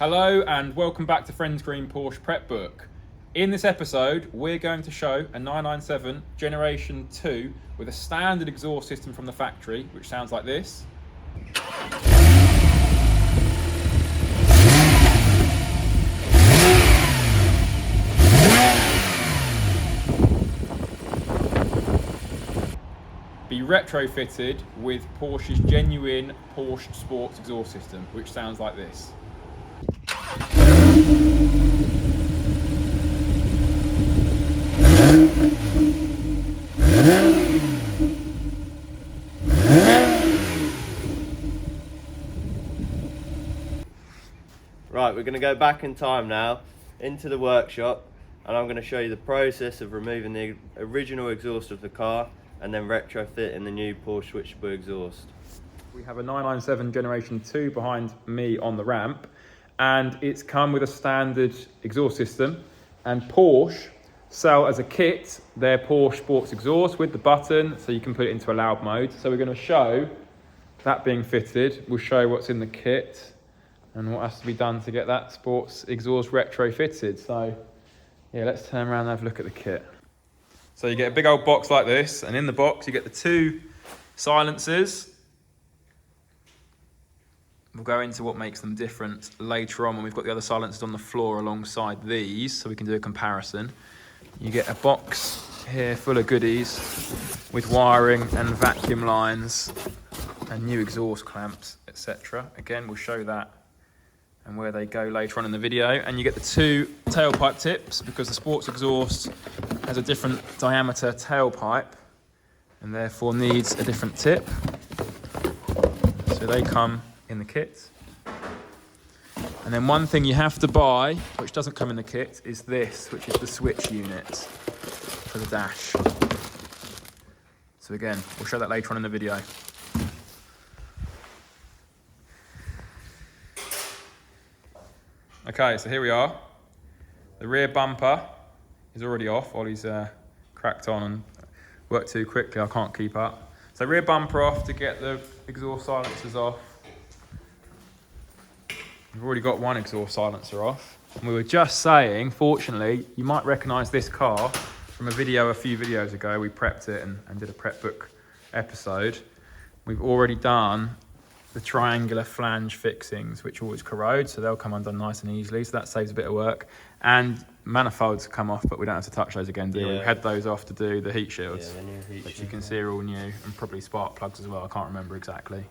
Hello and welcome back to Friends Green Porsche Prep Book. In this episode, we're going to show a 997 Generation 2 with a standard exhaust system from the factory, which sounds like this. Be retrofitted with Porsche's genuine Porsche Sports exhaust system, which sounds like this. Right, we're going to go back in time now into the workshop, and I'm going to show you the process of removing the original exhaust of the car and then retrofitting the new Porsche switchable exhaust. We have a 997 Generation 2 behind me on the ramp, and it's come with a standard exhaust system, and Porsche sell as a kit their Porsche Sports exhaust with the button so you can put it into a loud mode. So we're going to show that being fitted. We'll show what's in the kit and what has to be done to get that sports exhaust retrofitted. So yeah, let's turn around and have a look at the kit. So you get a big old box like this, and in the box you get the two silencers. We'll go into what makes them different later on when we've got the other silencers on the floor alongside these, so we can do a comparison. You get a box here full of goodies with wiring and vacuum lines and new exhaust clamps, etc. Again, we'll show that and where they go later on in the video. And you get the two tailpipe tips because the sports exhaust has a different diameter tailpipe and therefore needs a different tip. So they come in the kit. And then one thing you have to buy, which doesn't come in the kit, is this, which is the switch unit for the dash. So again, we'll show that later on in the video. Okay, so here we are. The rear bumper is already off. Ollie's cracked on and worked too quickly, I can't keep up. So rear bumper off to get the exhaust silencers off. We've already got one exhaust silencer off. And we were just saying, fortunately, you might recognise this car from a video a few videos ago. We prepped it and did a prep book episode. We've already done the triangular flange fixings, which always corrode, so they'll come undone nice and easily, so that saves a bit of work. And manifolds come off, but we don't have to touch those again, do we? We had those off to do the heat shields, Yeah, the new heat which shield, you can see are all new, and probably spark plugs as well, I can't remember exactly.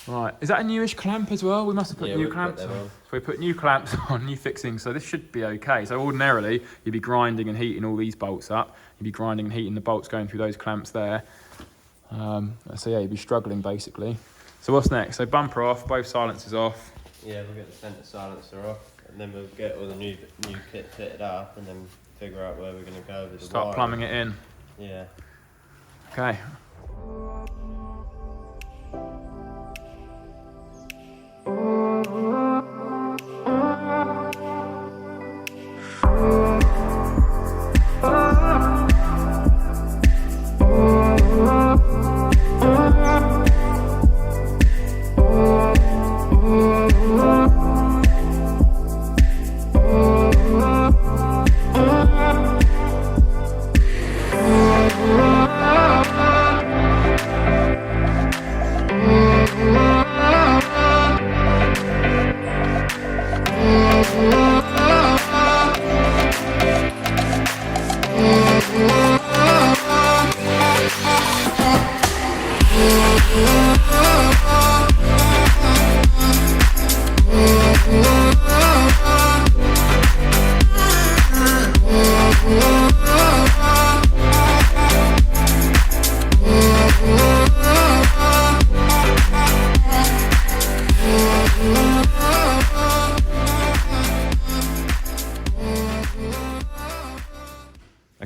Right, is that a newish clamp as well? We must have put new clamps on. So we put new clamps on, new fixings, so this should be okay. So ordinarily, you'd be grinding and heating all these bolts up, you'd be grinding and heating the bolts going through those clamps there. So yeah, you'd be struggling basically. So what's next? So bumper off, both silencers off. Yeah, we'll get the centre silencer off, and then we'll get all the new kit fitted up, and then figure out where we're going to go with the Start plumbing it in. Yeah. Okay.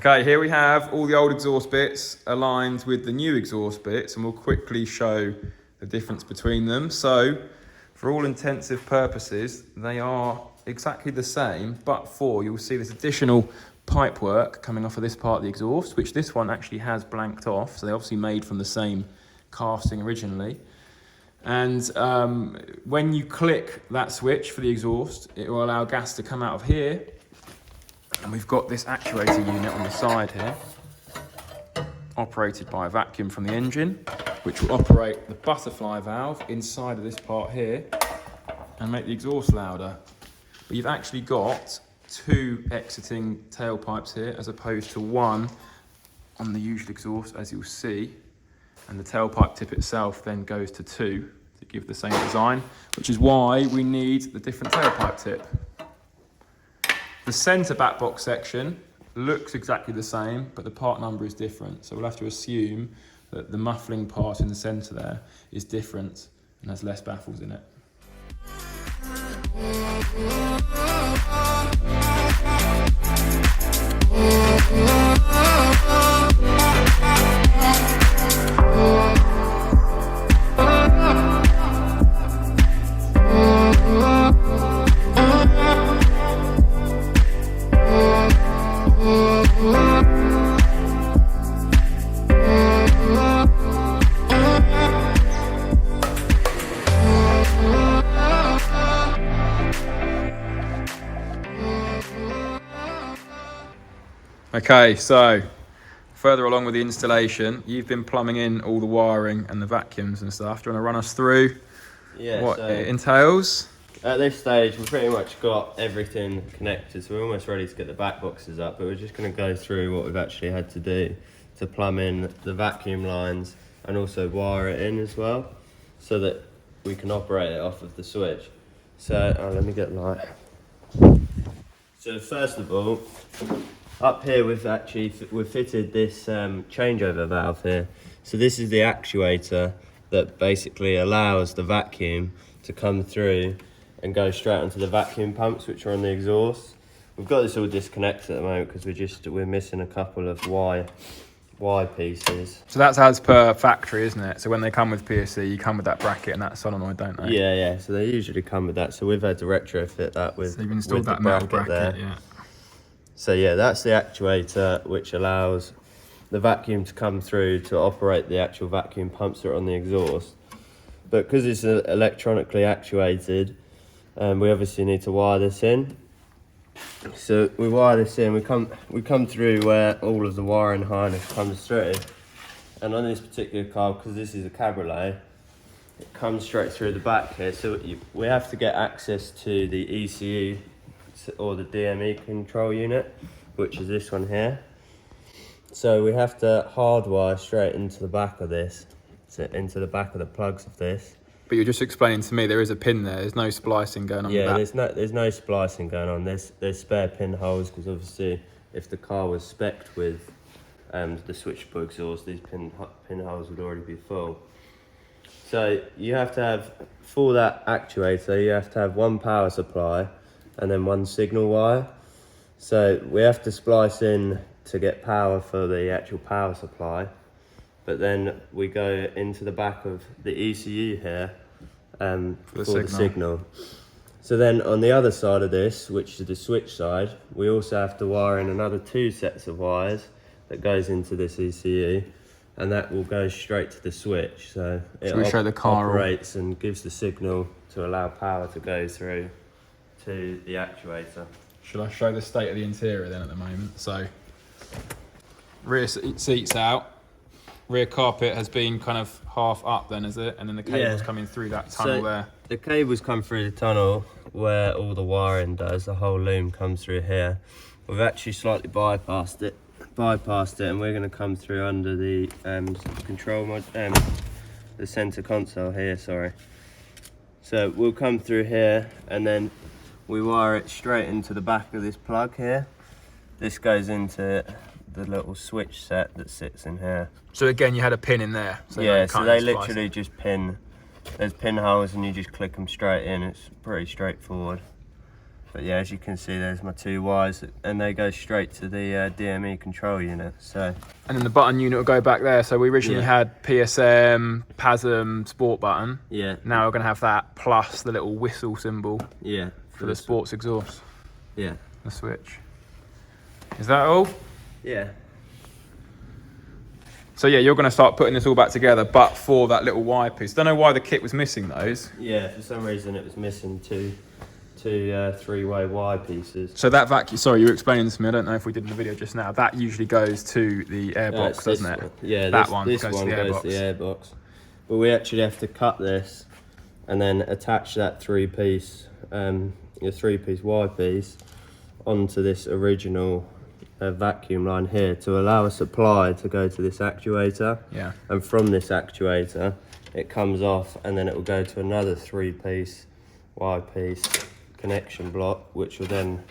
Okay, here we have all the old exhaust bits aligned with the new exhaust bits, and we'll quickly show the difference between them. So, for all intensive purposes, they are exactly the same, but you'll see this additional pipework coming off of this part of the exhaust, which this one actually has blanked off, so they're obviously made from the same casting originally. And when you click that switch for the exhaust, it will allow gas to come out of here. And we've got this actuator unit on the side here, operated by a vacuum from the engine, which will operate the butterfly valve inside of this part here and make the exhaust louder. But you've actually got 2 exiting tailpipes here as opposed to 1 on the usual exhaust, as you'll see. And the tailpipe tip itself then goes to 2 to give the same design, which is why we need the different tailpipe tip. The centre back box section looks exactly the same, but the part number is different. So we'll have to assume that the muffling part in the centre there is different and has less baffles in it. Okay, so further along with the installation, you've been plumbing in all the wiring and the vacuums and stuff. Do you want to run us through what it entails? At this stage, we've pretty much got everything connected, so we're almost ready to get the back boxes up, but we're just going to go through what we've actually had to do to plumb in the vacuum lines and also wire it in as well, so that we can operate it off of the switch. So, let me get light. So first of all, up here we've fitted this changeover valve here. So this is the actuator that basically allows the vacuum to come through and go straight onto the vacuum pumps, which are on the exhaust. We've got this all disconnected at the moment because we're missing a couple of Y pieces. So that's as per factory, isn't it? So when they come with PSC, you come with that bracket and that solenoid, don't they? Yeah. So they usually come with that. So we've had to retrofit that with. So you've installed that metal bracket there. Yeah. So yeah, that's the actuator which allows the vacuum to come through to operate the actual vacuum pumps that are on the exhaust. But because it's electronically actuated, we obviously need to wire this in. So we wire this in, we come through where all of the wiring harness comes through. And on this particular car, because this is a cabriolet, it comes straight through the back here. So we have to get access to the ECU or the DME control unit, which is this one here. So we have to hardwire straight into the back of this, so into the back of the plugs of this. But you're just explaining to me there is a pin there. There's no splicing going on. Yeah, with that. there's no splicing going on. There's spare pinholes because obviously if the car was spec'd with the switchable exhaust, these pinholes would already be full. So you have to have, for that actuator, you have to have one power supply and then one signal wire. So we have to splice in to get power for the actual power supply, but then we go into the back of the ECU here for the signal. So then on the other side of this, which is the switch side, we also have to wire in another 2 sets of wires that goes into this ECU, and that will go straight to the switch. So it operates and gives the signal to allow power to go through to the actuator. Should I show the state of the interior then at the moment? So rear seats out, rear carpet has been kind of half up then, is it? And then the cable's coming through that tunnel there. The cables come through the tunnel where all the wiring does, the whole loom comes through here. We've actually slightly bypassed it and we're going to come through under the control mod, the center console here, sorry. So we'll come through here and then we wire it straight into the back of this plug here. This goes into the little switch set that sits in here. So again, you had a pin in there. So yeah, so they literally just pin, there's pinholes and you just click them straight in. It's pretty straightforward. But yeah, as you can see, there's my 2 wires and they go straight to the DME control unit. So. And then the button unit will go back there. So we originally had PSM, PASM, sport button. Yeah. Now we're going to have that plus the little whistle symbol. Yeah. For the sports exhaust. Yeah. The switch. Is that all? Yeah. So yeah, you're going to start putting this all back together, but for that little Y piece. Don't know why the kit was missing those. Yeah, for some reason it was missing two three-way Y pieces. So that vacuum, sorry, you were explaining this to me. I don't know if we did in the video just now. That usually goes to the airbox, doesn't it? One. Yeah, that this one goes to the airbox. But we actually have to cut this and then attach that three-piece Y piece onto this original vacuum line here to allow a supply to go to this actuator. Yeah. And from this actuator, it comes off and then it will go to another three-piece Y piece connection block, which will then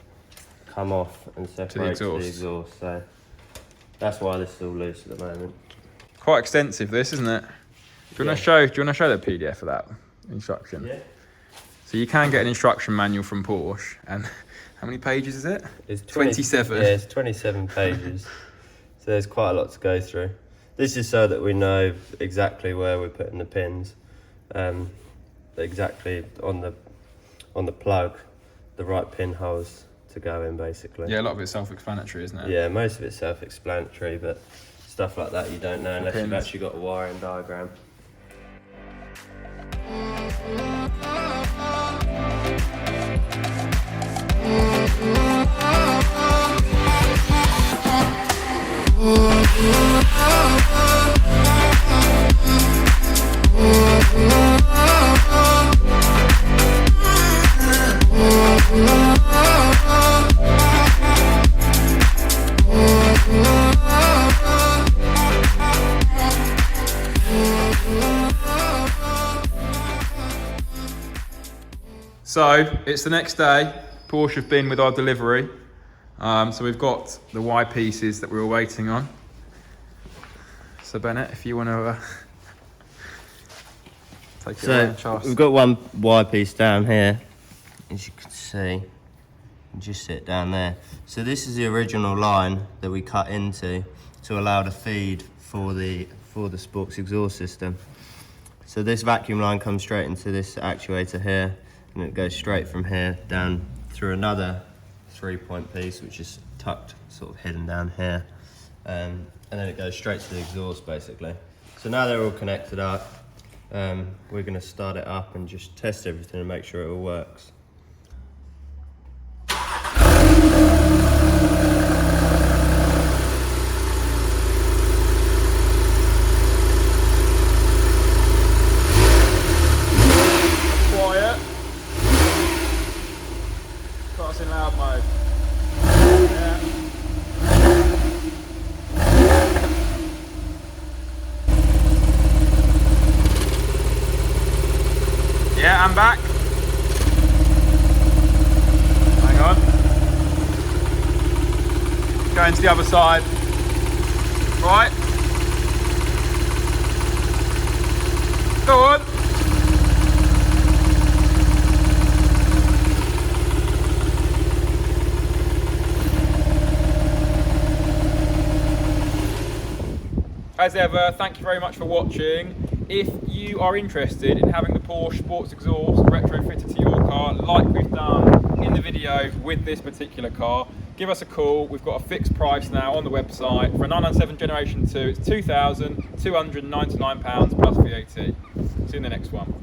come off and separate to the exhaust. So that's why this is all loose at the moment. Quite extensive, this, isn't it? Do you want to show the PDF of that instruction? Yeah. So you can get an instruction manual from Porsche, and how many pages is it? It's 27. Yeah, it's 27 pages. So there's quite a lot to go through. This is so that we know exactly where we're putting the pins, exactly on the plug, the right pinholes to go in, basically. Yeah, a lot of it's self-explanatory, isn't it? Yeah, most of it's self-explanatory, but stuff like that you don't know unless you've actually got a wiring diagram. So it's the next day. Porsche have been with our delivery. So we've got the Y pieces that we were waiting on. So Bennett, if you want to take it away, Charles. We've got one Y piece down here, as you can see. Just sit down there. So this is the original line that we cut into to allow the feed for the sports exhaust system. So this vacuum line comes straight into this actuator here, and it goes straight from here down through another 3-point piece, which is tucked, sort of hidden down here, and then it goes straight to the exhaust, basically. So now they're all connected up. We're going to start it up and just test everything and make sure it all works. Quiet. Got us in loud mode. Yeah, I'm back. Hang on. Going to the other side. Right. Go on. As ever, thank you very much for watching. If you are interested in having the Porsche Sports Exhaust retrofitted to your car, like we've done in the video with this particular car, give us a call. We've got a fixed price now on the website. For a 997 Generation 2, it's £2,299 plus VAT. See you in the next one.